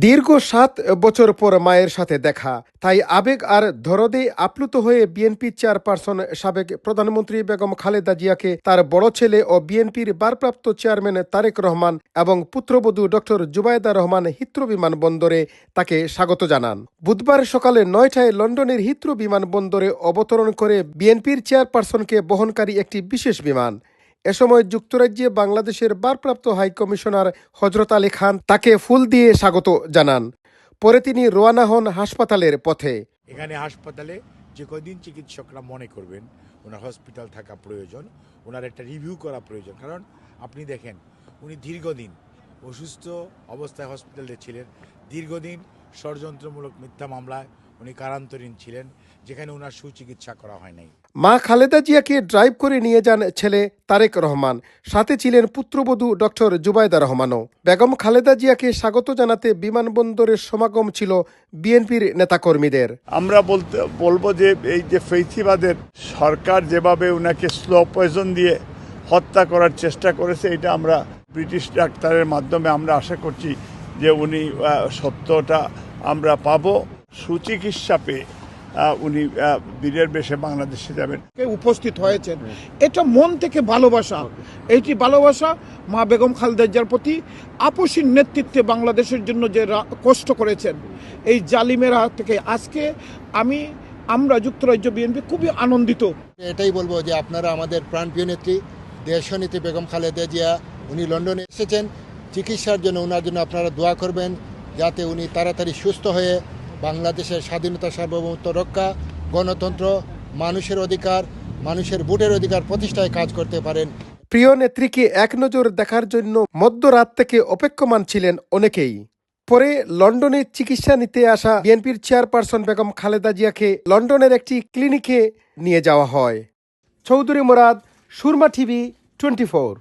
দীর্ঘ ৭ বছর পর মায়ের সাথে দেখা, তাই আবেগ আর দরদে আপ্লুত হয়ে বিএনপি চেয়ারপারসন সাবেক প্রধানমন্ত্রী বেগম খালেদা জিয়াকে তার বড় ছেলে ও বিএনপির ভারপ্রাপ্ত চেয়ারম্যান তারেক রহমান এবং পুত্রবধূ ডক্টর জুবাইদা রহমান হিথ্রো বিমানবন্দরে তাকে স্বাগত জানান। বুধবার সকালে ৯টায় লন্ডনের হিথ্রো বিমানবন্দরে অবতরণ করে বিএনপির চেয়ারপারসনকে বহনকারী একটি বিশেষ বিমান। এ সময় যুক্তরাজ্যে বাংলাদেশের ভারপ্রাপ্ত হাইকমিশনার হযরত আলী খান তাকে ফুল দিয়ে স্বাগত জানান। পরে তিনি রওনা হন হাসপাতালের পথে। এখানে হাসপাতালে যে কদিন চিকিৎসকরা মনে করবেন ওনার হসপিটাল থাকা প্রয়োজন, ওনার একটা রিভিউ করা প্রয়োজন, কারণ আপনি দেখেন উনি দীর্ঘদিন অসুস্থ অবস্থায় হসপিটালে ছিলেন, দীর্ঘদিন ষড়যন্ত্রমূলক মিথ্যা মামলায় উনি কারান্তরীণ ছিলেন, যেখানে ওনার সুচিকিৎসা করা হয় নাই। মা খালেদা জিয়াকে ড্রাইভ করে নিয়ে যান ছেলে তারেক রহমান, সাথে ছিলেন পুত্রবধূ ডক্টর জুবাইদা রহমানও। বেগম খালেদা জিয়াকে স্বাগত জানাতে বিমানবন্দরের সমাগম ছিল বিএনপির নেতাকর্মীদের। আমরা বলবো যে এই যে ফেসিবাদের সরকার যেভাবে উনাকে স্লো পয়জন দিয়ে হত্যা করার চেষ্টা করেছে, এটা আমরা ব্রিটিশ ডাক্তারের মাধ্যমে আমরা আশা করছি যে উনি সত্যটা আমরা পাবো। সুচিকিৎসা পেয়ে উনি বীরের বেশে বাংলাদেশে যাবেন। উপস্থিত হয়েছেন, এটা মন থেকে ভালোবাসা। এইটি ভালোবাসা মা বেগম খালেদা জিয়ার প্রতি আপসীর নেতৃত্বে বাংলাদেশের জন্য যে কষ্ট করেছেন এই জালিমের হাত থেকে আজকে আমরা যুক্তরাজ্য বিএনপি খুবই আনন্দিত। এটাই বলবো যে আপনারা আমাদের প্রাণপ্রিয় নেত্রী দেশনেত্রী বেগম খালেদা জিয়া উনি লন্ডনে এসেছেন চিকিৎসার জন্য, ওনার জন্য আপনারা দোয়া করবেন যাতে উনি তাড়াতাড়ি সুস্থ হয়ে বাংলাদেশের স্বাধীনতা সার্বভৌমত্ব রক্ষা, গণতন্ত্র, মানুষের অধিকার, মানুষের ভোটের অধিকার প্রতিষ্ঠায় কাজ করতে পারেন। প্রিয় নেত্রীকে এক নজর দেখার জন্য মধ্যরাত থেকে অপেক্ষমান ছিলেন অনেকেই। পরে লন্ডনে চিকিৎসা নিতে আসা বিএনপির চেয়ারপারসন বেগম খালেদা জিয়াকে লন্ডনের একটি ক্লিনিকে নিয়ে যাওয়া হয়। চৌধুরী মুরাদ, সুরমা টিভি 24।